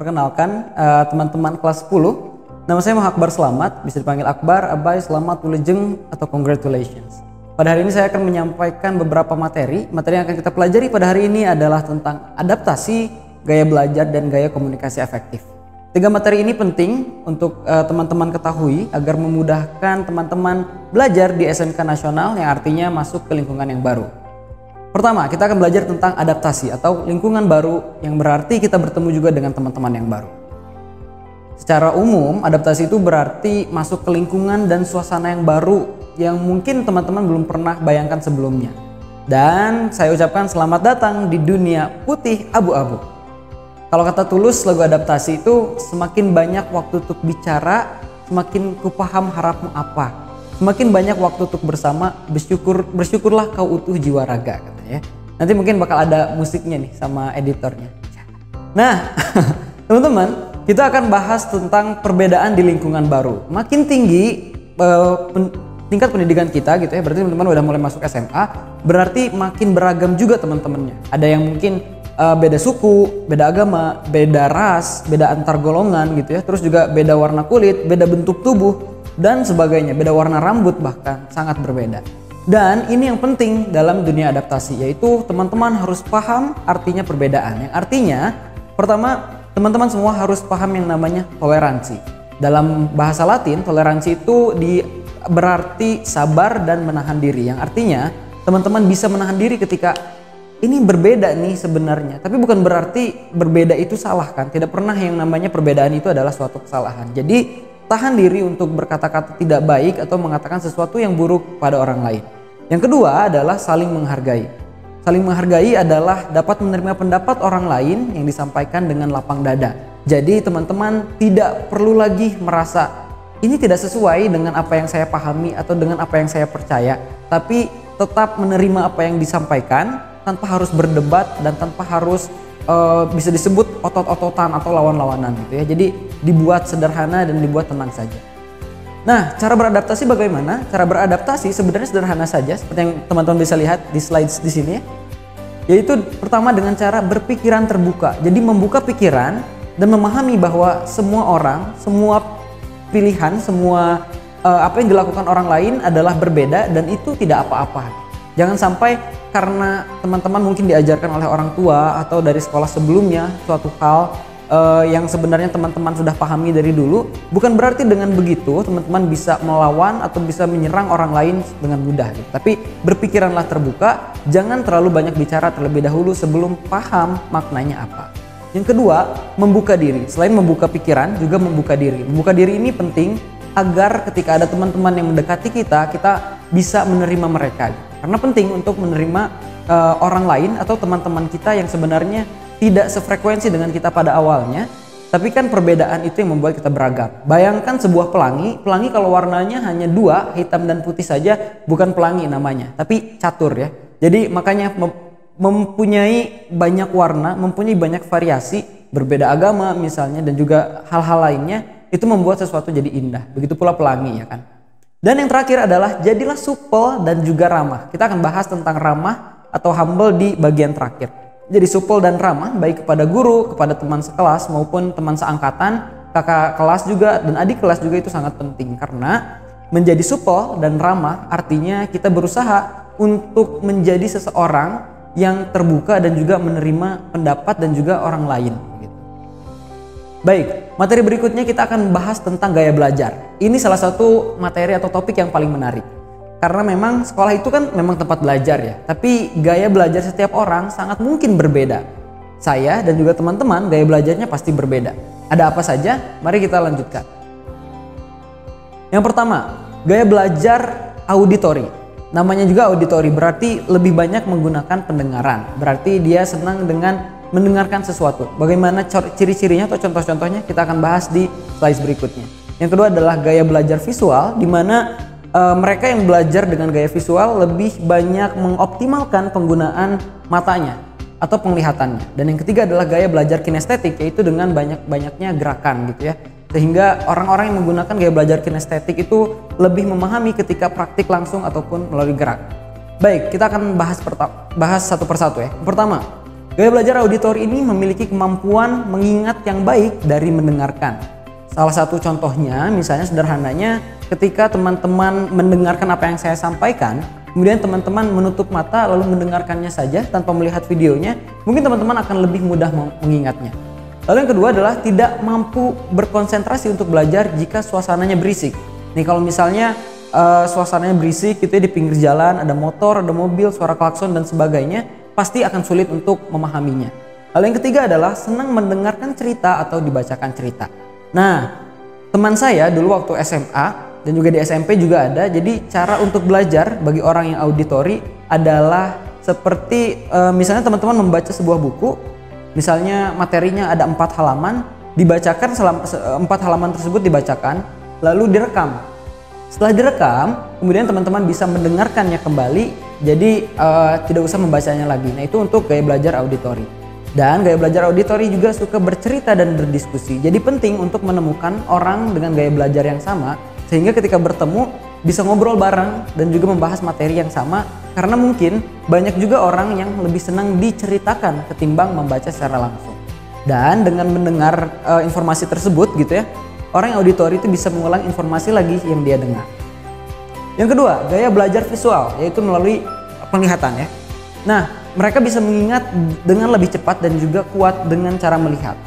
Perkenalkan teman-teman kelas 10. Nama saya Muhammad Akbar Selamat, bisa dipanggil Akbar, Abai, Selamat, Wilujeng, atau Congratulations. Pada hari ini saya akan menyampaikan beberapa materi. Materi yang akan kita pelajari pada hari ini adalah tentang adaptasi, gaya belajar, dan gaya komunikasi efektif. 3 materi ini penting untuk teman-teman ketahui agar memudahkan teman-teman belajar di SMK Nasional yang artinya masuk ke lingkungan yang baru. Pertama, kita akan belajar tentang adaptasi atau lingkungan baru yang berarti kita bertemu juga dengan teman-teman yang baru. Secara umum, adaptasi itu berarti masuk ke lingkungan dan suasana yang baru yang mungkin teman-teman belum pernah bayangkan sebelumnya. Dan saya ucapkan selamat datang di dunia putih abu-abu. Kalau kata Tulus, lagu adaptasi itu semakin banyak waktu untuk bicara, semakin ku paham harapmu apa. Semakin banyak waktu untuk bersama, bersyukurlah kau utuh jiwa raga, katanya. Nanti mungkin bakal ada musiknya nih sama editornya. Nah, teman-teman, kita akan bahas tentang perbedaan di lingkungan baru. Makin tinggi tingkat pendidikan kita gitu ya, berarti teman-teman udah mulai masuk SMA, berarti makin beragam juga teman-temannya. Ada yang mungkin beda suku, beda agama, beda ras, beda antar golongan gitu ya. Terus juga beda warna kulit, beda bentuk tubuh dan sebagainya, beda warna rambut bahkan sangat berbeda. Dan ini yang penting dalam dunia adaptasi, yaitu teman-teman harus paham artinya perbedaan. Yang artinya pertama, teman-teman semua harus paham yang namanya toleransi. Dalam bahasa Latin, toleransi itu berarti sabar dan menahan diri. Yang artinya teman-teman bisa menahan diri ketika ini berbeda nih sebenarnya, tapi bukan berarti berbeda itu salah kan. Tidak pernah yang namanya perbedaan itu adalah suatu kesalahan. Jadi tahan diri untuk berkata-kata tidak baik atau mengatakan sesuatu yang buruk pada orang lain. Yang kedua adalah saling menghargai. Saling menghargai adalah dapat menerima pendapat orang lain yang disampaikan dengan lapang dada. Jadi teman-teman tidak perlu lagi merasa ini tidak sesuai dengan apa yang saya pahami atau dengan apa yang saya percaya, tapi tetap menerima apa yang disampaikan tanpa harus berdebat dan tanpa harus bisa disebut otot-ototan atau lawan-lawanan gitu ya. Jadi dibuat sederhana dan dibuat tenang saja. Nah, cara beradaptasi bagaimana? Cara beradaptasi sebenarnya sederhana saja, seperti yang teman-teman bisa lihat di slides di sini ya. Yaitu pertama dengan cara berpikiran terbuka. Jadi membuka pikiran dan memahami bahwa semua orang, semua pilihan, semua apa yang dilakukan orang lain adalah berbeda dan itu tidak apa-apa. Jangan sampai karena teman-teman mungkin diajarkan oleh orang tua atau dari sekolah sebelumnya suatu hal yang sebenarnya teman-teman sudah pahami dari dulu, bukan berarti dengan begitu teman-teman bisa melawan atau bisa menyerang orang lain dengan mudah gitu. Tapi berpikiranlah terbuka, jangan terlalu banyak bicara terlebih dahulu sebelum paham maknanya apa. Yang kedua, membuka diri. Selain membuka pikiran, juga membuka diri. Membuka diri ini penting agar ketika ada teman-teman yang mendekati kita, kita bisa menerima mereka. Karena penting untuk menerima orang lain atau teman-teman kita yang sebenarnya tidak sefrekuensi dengan kita pada awalnya, tapi kan perbedaan itu yang membuat kita beragam. Bayangkan sebuah pelangi kalau warnanya hanya 2, hitam dan putih saja, bukan pelangi namanya, tapi catur ya. Jadi makanya mempunyai banyak warna, mempunyai banyak variasi, berbeda agama misalnya dan juga hal-hal lainnya, itu membuat sesuatu jadi indah. Begitu pula pelangi ya kan. Dan yang terakhir adalah jadilah supel dan juga ramah. Kita akan bahas tentang ramah atau humble di bagian terakhir. Jadi supel dan ramah baik kepada guru, kepada teman sekelas maupun teman seangkatan, kakak kelas juga dan adik kelas juga itu sangat penting. Karena menjadi supel dan ramah artinya kita berusaha untuk menjadi seseorang yang terbuka dan juga menerima pendapat dan juga orang lain. Baik, materi berikutnya kita akan bahas tentang gaya belajar. Ini salah satu materi atau topik yang paling menarik. Karena memang sekolah itu kan memang tempat belajar ya. Tapi gaya belajar setiap orang sangat mungkin berbeda. Saya dan juga teman-teman gaya belajarnya pasti berbeda. Ada apa saja? Mari kita lanjutkan. Yang pertama, gaya belajar auditory. Namanya juga auditory, berarti lebih banyak menggunakan pendengaran. Berarti dia senang dengan mendengarkan sesuatu. Bagaimana ciri-cirinya atau contoh-contohnya kita akan bahas di slide berikutnya. Yang kedua adalah gaya belajar visual, di mana mereka yang belajar dengan gaya visual lebih banyak mengoptimalkan penggunaan matanya atau penglihatannya. Dan yang ketiga adalah gaya belajar kinestetik, yaitu dengan banyak-banyaknya gerakan gitu ya. Sehingga orang-orang yang menggunakan gaya belajar kinestetik itu lebih memahami ketika praktik langsung ataupun melalui gerak. Baik, kita akan bahas satu persatu ya. Pertama, Gaya belajar auditori ini memiliki kemampuan mengingat yang baik dari mendengarkan. Salah satu contohnya, misalnya sederhananya, ketika teman-teman mendengarkan apa yang saya sampaikan, kemudian teman-teman menutup mata lalu mendengarkannya saja tanpa melihat videonya, mungkin teman-teman akan lebih mudah mengingatnya. Lalu yang kedua adalah tidak mampu berkonsentrasi untuk belajar jika suasananya berisik. Nih kalau misalnya suasananya berisik gitu ya, di pinggir jalan ada motor, ada mobil, suara klakson dan sebagainya, pasti akan sulit untuk memahaminya. Lalu yang ketiga adalah senang mendengarkan cerita atau dibacakan cerita. Nah, teman saya dulu waktu SMA dan juga di SMP juga ada, jadi cara untuk belajar bagi orang yang auditori adalah seperti misalnya teman-teman membaca sebuah buku, misalnya materinya ada 4 halaman, dibacakan 4 halaman tersebut dibacakan, lalu direkam. Setelah direkam, kemudian teman-teman bisa mendengarkannya kembali, jadi tidak usah membacanya lagi. Nah, itu untuk gaya belajar auditori. Dan gaya belajar auditori juga suka bercerita dan berdiskusi. Jadi penting untuk menemukan orang dengan gaya belajar yang sama, sehingga ketika bertemu bisa ngobrol bareng dan juga membahas materi yang sama, karena mungkin banyak juga orang yang lebih senang diceritakan ketimbang membaca secara langsung. Dan dengan mendengar informasi tersebut gitu ya, orang yang auditori itu bisa mengulang informasi lagi yang dia dengar. Yang kedua, gaya belajar visual, yaitu melalui penglihatan ya. Nah, mereka bisa mengingat dengan lebih cepat dan juga kuat dengan cara melihat.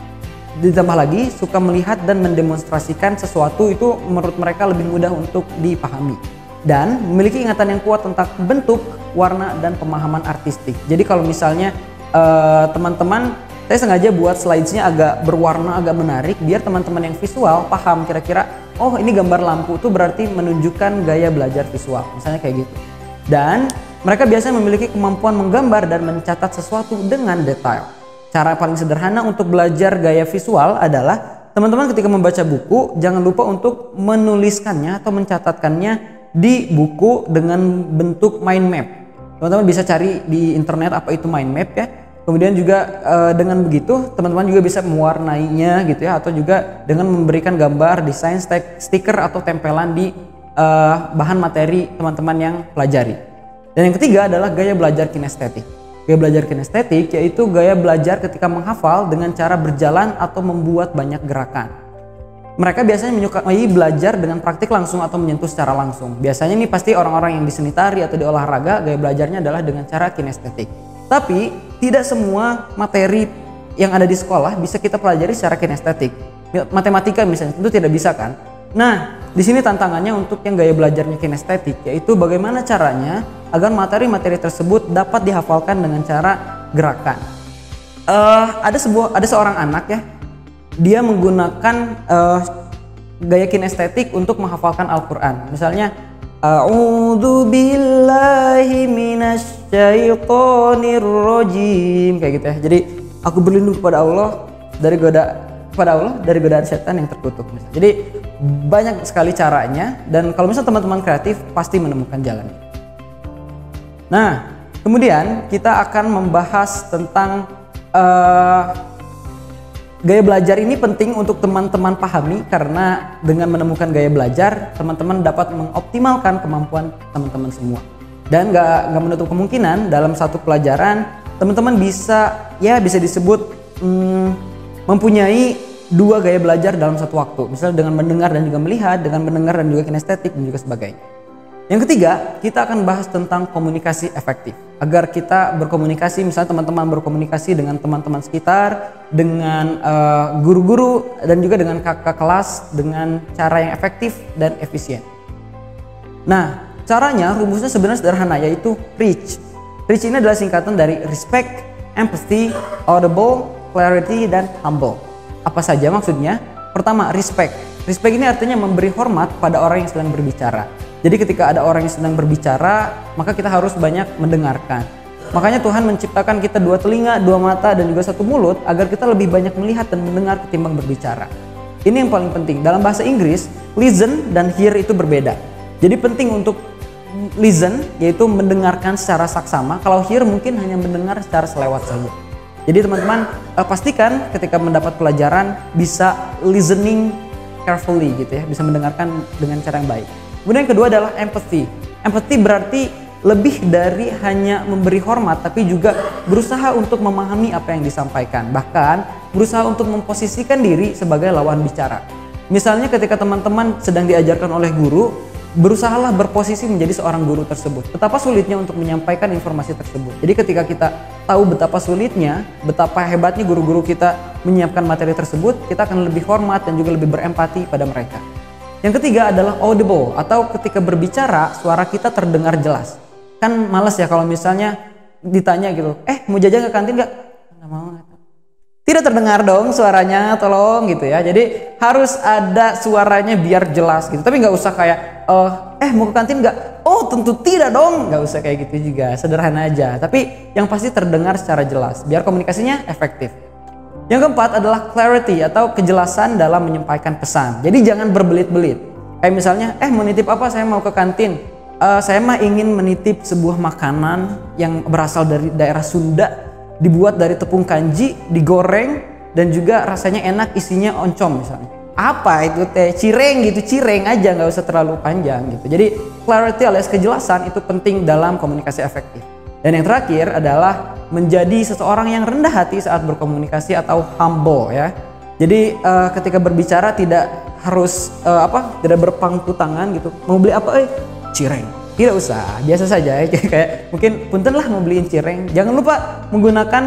Ditambah lagi, suka melihat dan mendemonstrasikan sesuatu itu menurut mereka lebih mudah untuk dipahami. Dan memiliki ingatan yang kuat tentang bentuk, warna, dan pemahaman artistik. Jadi kalau misalnya teman-teman, saya sengaja buat slides-nya agak berwarna, agak menarik, biar teman-teman yang visual paham kira-kira, oh ini gambar lampu itu berarti menunjukkan gaya belajar visual, misalnya kayak gitu. Dan mereka biasanya memiliki kemampuan menggambar dan mencatat sesuatu dengan detail. Cara paling sederhana untuk belajar gaya visual adalah teman-teman ketika membaca buku, jangan lupa untuk menuliskannya atau mencatatkannya di buku dengan bentuk mind map. Teman-teman bisa cari di internet apa itu mind map ya. Kemudian juga dengan begitu teman-teman juga bisa mewarnainya gitu ya, atau juga dengan memberikan gambar, desain, stiker atau tempelan di bahan materi teman-teman yang pelajari. Dan yang ketiga adalah gaya belajar kinestetik. Gaya belajar kinestetik yaitu gaya belajar ketika menghafal dengan cara berjalan atau membuat banyak gerakan. Mereka biasanya menyukai belajar dengan praktik langsung atau menyentuh secara langsung. Biasanya nih pasti orang-orang yang di seni tari atau di olahraga gaya belajarnya adalah dengan cara kinestetik. Tapi tidak semua materi yang ada di sekolah bisa kita pelajari secara kinestetik. Matematika misalnya tentu tidak bisa kan. Nah, di sini tantangannya untuk yang gaya belajarnya kinestetik, yaitu bagaimana caranya agar materi-materi tersebut dapat dihafalkan dengan cara gerakan. Ada seorang anak ya, dia menggunakan gaya kinestetik untuk menghafalkan Al-Quran. Misalnya, A'udzu billahi minasyaitonir rajim, kayak gitu ya. Jadi aku berlindung kepada Allah dari godaan setan yang terkutuk. Jadi banyak sekali caranya, dan kalau misalnya teman-teman kreatif pasti menemukan jalannya. Nah, kemudian kita akan membahas tentang gaya belajar ini penting untuk teman-teman pahami, karena dengan menemukan gaya belajar teman-teman dapat mengoptimalkan kemampuan teman-teman semua. Dan nggak menutup kemungkinan dalam satu pelajaran teman-teman bisa disebut mempunyai 2 gaya belajar dalam satu waktu. Misalnya dengan mendengar dan juga melihat, dengan mendengar dan juga kinestetik dan juga sebagainya. Yang ketiga, kita akan bahas tentang komunikasi efektif. Agar kita berkomunikasi, misalnya teman-teman berkomunikasi dengan teman-teman sekitar, dengan guru-guru, dan juga dengan kakak kelas dengan cara yang efektif dan efisien. Nah, caranya rumusnya sebenarnya sederhana, yaitu REACH. REACH ini adalah singkatan dari Respect, Empathy, Audible, Clarity, dan Humble. Apa saja maksudnya? Pertama, respect. Respect ini artinya memberi hormat pada orang yang sedang berbicara. Jadi ketika ada orang yang sedang berbicara, maka kita harus banyak mendengarkan. Makanya Tuhan menciptakan kita 2 telinga, 2 mata, dan juga 1 mulut agar kita lebih banyak melihat dan mendengar ketimbang berbicara. Ini yang paling penting. Dalam bahasa Inggris, listen dan hear itu berbeda. Jadi penting untuk listen, yaitu mendengarkan secara saksama. Kalau hear mungkin hanya mendengar secara selewat saja. Jadi teman-teman pastikan ketika mendapat pelajaran bisa listening carefully gitu ya, bisa mendengarkan dengan cara yang baik. Kemudian yang kedua adalah empathy. Empathy berarti lebih dari hanya memberi hormat, tapi juga berusaha untuk memahami apa yang disampaikan, bahkan berusaha untuk memposisikan diri sebagai lawan bicara. Misalnya ketika teman-teman sedang diajarkan oleh guru, berusahalah berposisi menjadi seorang guru tersebut. Betapa sulitnya untuk menyampaikan informasi tersebut. Jadi ketika kita tahu betapa sulitnya, betapa hebatnya guru-guru kita menyiapkan materi tersebut, kita akan lebih hormat dan juga lebih berempati pada mereka. Yang ketiga adalah audible, atau ketika berbicara suara kita terdengar jelas. Kan males ya kalau misalnya ditanya gitu, mau jajan ke kantin nggak? Nggak mau. Tidak terdengar dong suaranya, tolong gitu ya. Jadi harus ada suaranya biar jelas gitu. Tapi nggak usah kayak, mau ke kantin nggak? Oh tentu tidak dong. Nggak usah kayak gitu juga, sederhana aja. Tapi yang pasti terdengar secara jelas, biar komunikasinya efektif. Yang keempat adalah clarity, atau kejelasan dalam menyampaikan pesan. Jadi jangan berbelit-belit. Kayak misalnya, mau nitip apa? Saya mau ke kantin. Saya mah ingin menitip sebuah makanan yang berasal dari daerah Sunda, dibuat dari tepung kanji, digoreng, dan juga rasanya enak, isinya oncom misalnya. Apa itu teh? Cireng gitu, cireng aja, nggak usah terlalu panjang gitu. Jadi clarity alias kejelasan itu penting dalam komunikasi efektif. Dan yang terakhir adalah menjadi seseorang yang rendah hati saat berkomunikasi atau humble ya. Jadi ketika berbicara tidak harus tidak berpangku tangan gitu. Mau beli apa? Cireng. Tidak usah, biasa saja ya. Kayak mungkin punten lah mau beliin cireng. Jangan lupa menggunakan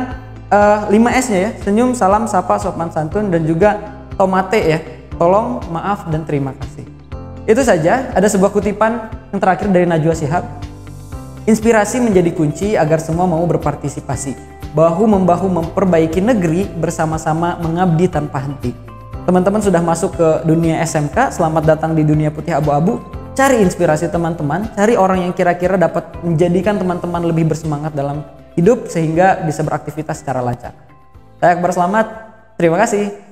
5S-nya ya. Senyum, salam, sapa, sopan santun, dan juga tomate ya. Tolong, maaf, dan terima kasih. Itu saja. Ada sebuah kutipan yang terakhir dari Najwa Shihab. Inspirasi menjadi kunci agar semua mau berpartisipasi. Bahu-membahu memperbaiki negeri, bersama-sama mengabdi tanpa henti. Teman-teman sudah masuk ke dunia SMK, selamat datang di dunia putih abu-abu. Cari inspirasi teman-teman, cari orang yang kira-kira dapat menjadikan teman-teman lebih bersemangat dalam hidup sehingga bisa beraktivitas secara lancar. Saya Akbar Selamat, terima kasih.